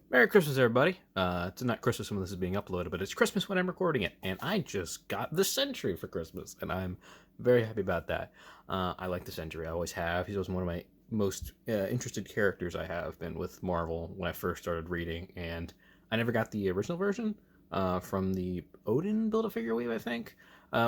Merry Christmas, everybody. It's not Christmas when this is being uploaded, but it's Christmas when I'm recording it. And I just got the Sentry for Christmas, and I'm very happy about that. I like the Sentry. I always have. He's always one of my most interested characters I have been with Marvel when I first started reading. And I never got the original version from the Odin Build-A-Figure Weave, I think,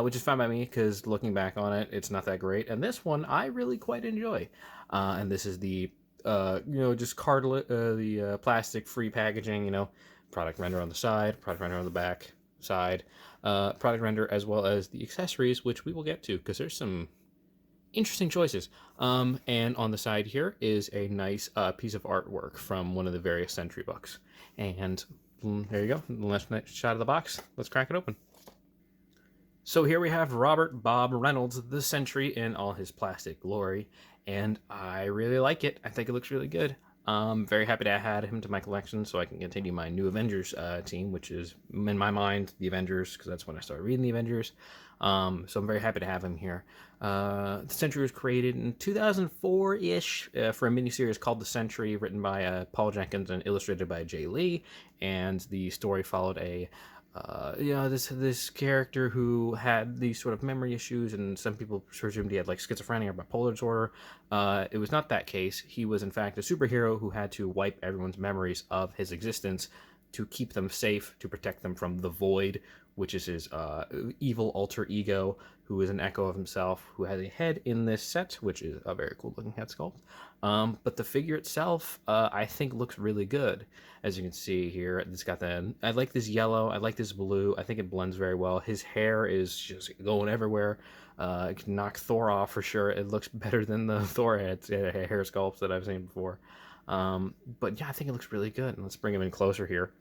which is fine by me because looking back on it, it's not that great. And this one I really quite enjoy. And this is the just the plastic free packaging, product render on the side, product render on the back side, product render as well as the accessories, which we will get to because there's some interesting choices. And on the side here is a nice piece of artwork from one of the various Sentry books. And there you go, last shot of the box. Let's crack it open. So here we have Robert Bob Reynolds, the Sentry, in all his plastic glory, and I really like it. I think it looks really good. Very happy to add him to my collection so I can continue my new Avengers team, which is, in my mind, the Avengers, because that's when I started reading the Avengers. So I'm very happy to have him here. The Sentry was created in 2004-ish for a miniseries called The Sentry, written by Paul Jenkins and illustrated by Jay Lee, and the story followed this character who had these sort of memory issues, and some people presumed he had like schizophrenia or bipolar disorder. It was not that case. He was in fact a superhero who had to wipe everyone's memories of his existence to keep them safe, to protect them from the Void, which is his evil alter ego, who is an echo of himself, who has a head in this set, which is a very cool looking head sculpt. But the figure itself, I think, looks really good. As you can see here, it's got I like this yellow, I like this blue, I think it blends very well. His hair is just going everywhere. It can knock Thor off for sure. It looks better than the Thor hair sculpts that I've seen before. But yeah, I think it looks really good. And let's bring him in closer here.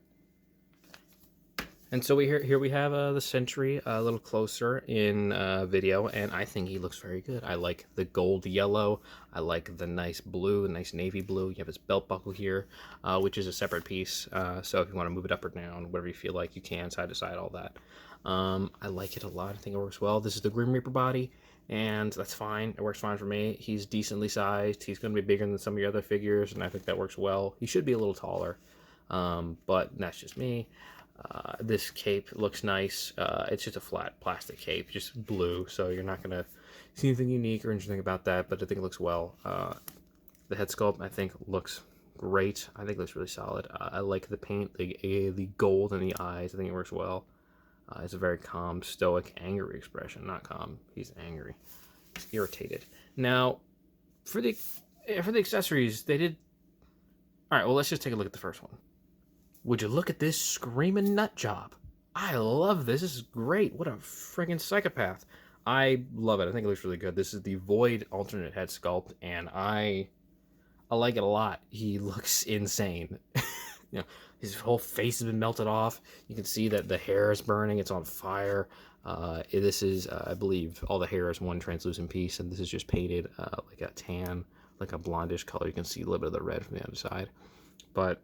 And so here we have the Sentry a little closer in video, and I think he looks very good. I like the gold yellow. I like the nice blue, nice navy blue. You have his belt buckle here, which is a separate piece. So if you want to move it up or down, whatever you feel like, you can, side to side, all that. I like it a lot. I think it works well. This is the Grim Reaper body, and that's fine. It works fine for me. He's decently sized. He's going to be bigger than some of your other figures, and I think that works well. He should be a little taller, but that's just me. This cape looks nice. It's just a flat plastic cape, just blue, so you're not going to see anything unique or interesting about that, but I think it looks well. The head sculpt, I think, looks great. I think it looks really solid. I like the paint, the gold in the eyes. I think it works well. It's a very calm, stoic, angry expression. Not calm, he's angry. He's irritated. Now, for the accessories, they did... Alright, well, let's just take a look at the first one. Would you look at this screaming nut job? I love this. This is great. What a friggin' psychopath. I love it. I think it looks really good. This is the Void alternate head sculpt, and I like it a lot. He looks insane. His whole face has been melted off. You can see that the hair is burning. It's on fire. This is, I believe, all the hair is one translucent piece, and this is just painted like a tan, like a blondish color. You can see a little bit of the red from the other side. But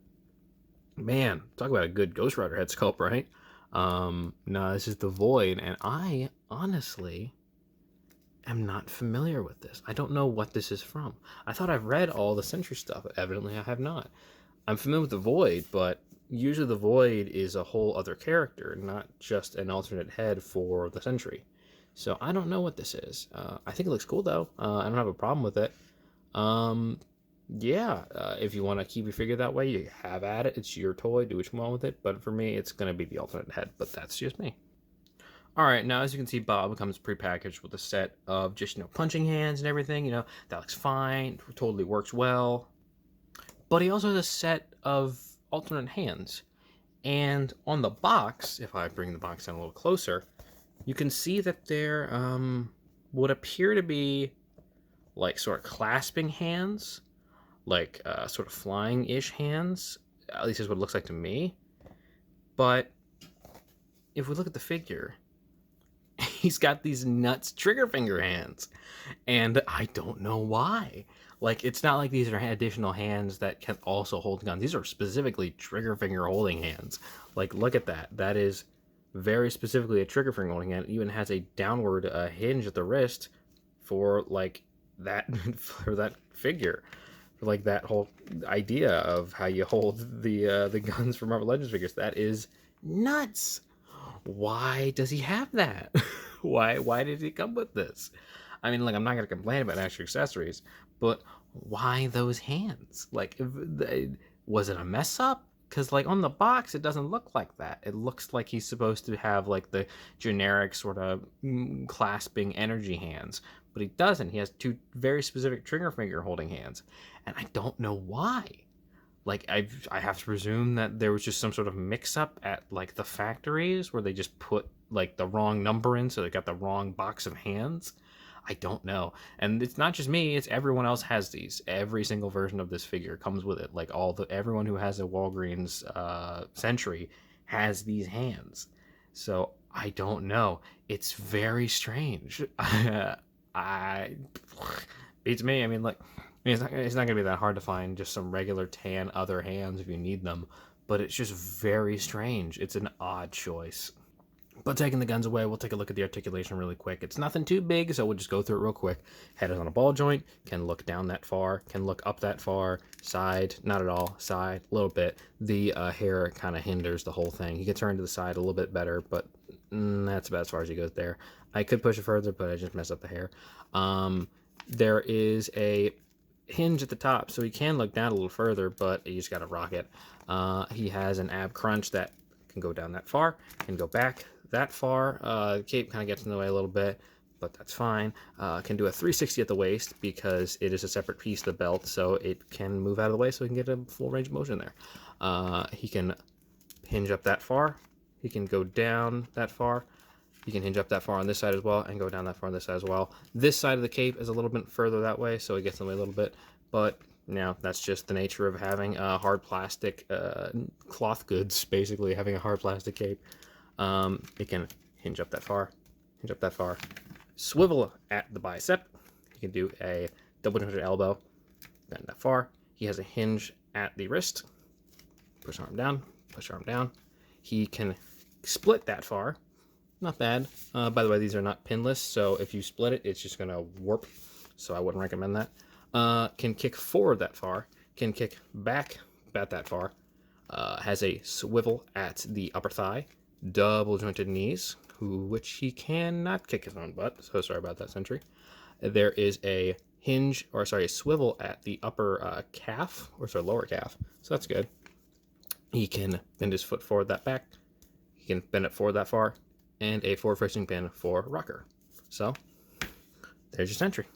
man, talk about a good Ghost Rider head sculpt, right? No, this is the Void, and I honestly am not familiar with this. I don't know what this is from. I thought I've read all the Sentry stuff, but evidently I have not. I'm familiar with the Void, but usually the Void is a whole other character, not just an alternate head for the Sentry. So I don't know what this is. I think it looks cool, though. I don't have a problem with it. Yeah, if you want to keep your figure that way, you have at it. It's your toy. Do what you want with it. But for me, it's going to be the alternate head. But that's just me. All right, now as you can see, Bob comes prepackaged with a set of just, punching hands and everything. That looks fine. Totally works well. But he also has a set of alternate hands. And on the box, if I bring the box down a little closer, you can see that there would appear to be like sort of clasping hands. Like sort of flying-ish hands, at least is what it looks like to me. But if we look at the figure, he's got these nuts trigger finger hands, and I don't know why. Like, it's not like these are additional hands that can also hold guns. These are specifically trigger finger holding hands. Like, look at that. That is very specifically a trigger finger holding hand. It even has a downward hinge at the wrist for like that for that figure. for like that whole idea of how you hold the guns for Marvel Legends figures. That is nuts. Why does he have that? Why did he come with this? I mean, like, I'm not gonna complain about extra accessories, but why those hands? Like, was it a mess up? Because, like, on the box, it doesn't look like that. It looks like he's supposed to have, like, the generic sort of clasping energy hands, but he doesn't. He has two very specific trigger finger holding hands, and I don't know why. Like, I have to presume that there was just some sort of mix-up at, like, the factories where they just put, like, the wrong number in, so they got the wrong box of hands. I don't know. And it's not just me, it's everyone else has these. Every single version of this figure comes with it. Like, everyone who has a Walgreens Sentry has these hands. So, I don't know. It's very strange. I beats me. I mean, like, it's not going to be that hard to find just some regular tan other hands if you need them, but it's just very strange. It's an odd choice. But taking the guns away, we'll take a look at the articulation really quick. It's nothing too big, so we'll just go through it real quick. Head is on a ball joint, can look down that far, can look up that far, side, not at all, side, a little bit. The hair kind of hinders the whole thing. You can turn to the side a little bit better, but that's about as far as he goes there. I could push it further, but I just messed up the hair. There is a hinge at the top, so he can look down a little further, but you just got to rock it. He has an ab crunch that can go down that far, can go back that far. The cape kind of gets in the way a little bit, but that's fine. Can do a 360 at the waist because it is a separate piece of the belt, so it can move out of the way so he can get a full range of motion there. He can hinge up that far. He can go down that far. You can hinge up that far on this side as well and go down that far on this side as well. This side of the cape is a little bit further that way, so it gets in the way a little bit. But now that's just the nature of having hard plastic cloth goods, basically having a hard plastic cape. It can hinge up that far, swivel at the bicep. You can do a double jointed elbow, bend that far. He has a hinge at the wrist. Push arm down, push arm down. He can split that far. Not bad. By the way, these are not pinless, so if you split it, it's just going to warp, so I wouldn't recommend that. Can kick forward that far, can kick back about that far, has a swivel at the upper thigh, double jointed knees, which he cannot kick his own butt, so sorry about that, Sentry. There is a hinge, or sorry, a swivel at the upper calf, or sorry, lower calf, so that's good. He can bend his foot forward that back, he can bend it forward that far, and a forward facing pin for rocker. So, there's your Sentry.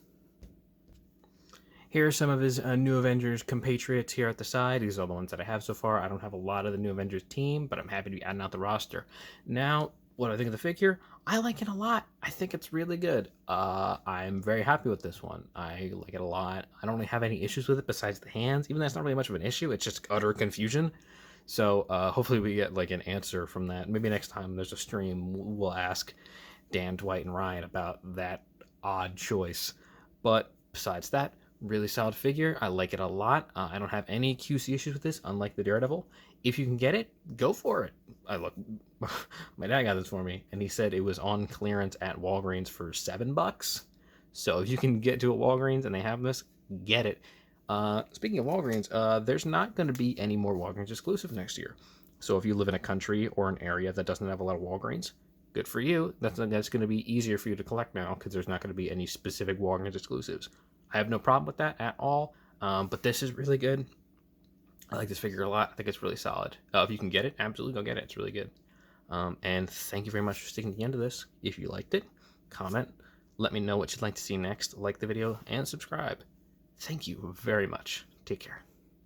Here are some of his new Avengers compatriots here at the side. These are the ones that I have so far. I don't have a lot of the new Avengers team, but I'm happy to be adding out the roster. Now, what do I think of the figure? I like it a lot. I think it's really good. I'm very happy with this one. I like it a lot. I don't really have any issues with it besides the hands. Even though that's not really much of an issue, it's just utter confusion. So hopefully we get like an answer from that. Maybe next time there's a stream, we'll ask Dan, Dwight, and Ryan about that odd choice. But besides that, really solid figure. I like it a lot. I don't have any QC issues with this, unlike the Daredevil. If you can get it, go for it. My dad got this for me, and he said it was on clearance at Walgreens for $7. So if you can get to a Walgreens and they have this, get it. Speaking of Walgreens, there's not going to be any more Walgreens exclusive next year. So if you live in a country or an area that doesn't have a lot of Walgreens, good for you. That's going to be easier for you to collect now because there's not going to be any specific Walgreens exclusives. I have no problem with that at all, but this is really good. I like this figure a lot. I think it's really solid. If you can get it, absolutely go get it. It's really good. And thank you very much for sticking to the end of this. If you liked it, comment. Let me know what you'd like to see next. Like the video and subscribe. Thank you very much. Take care.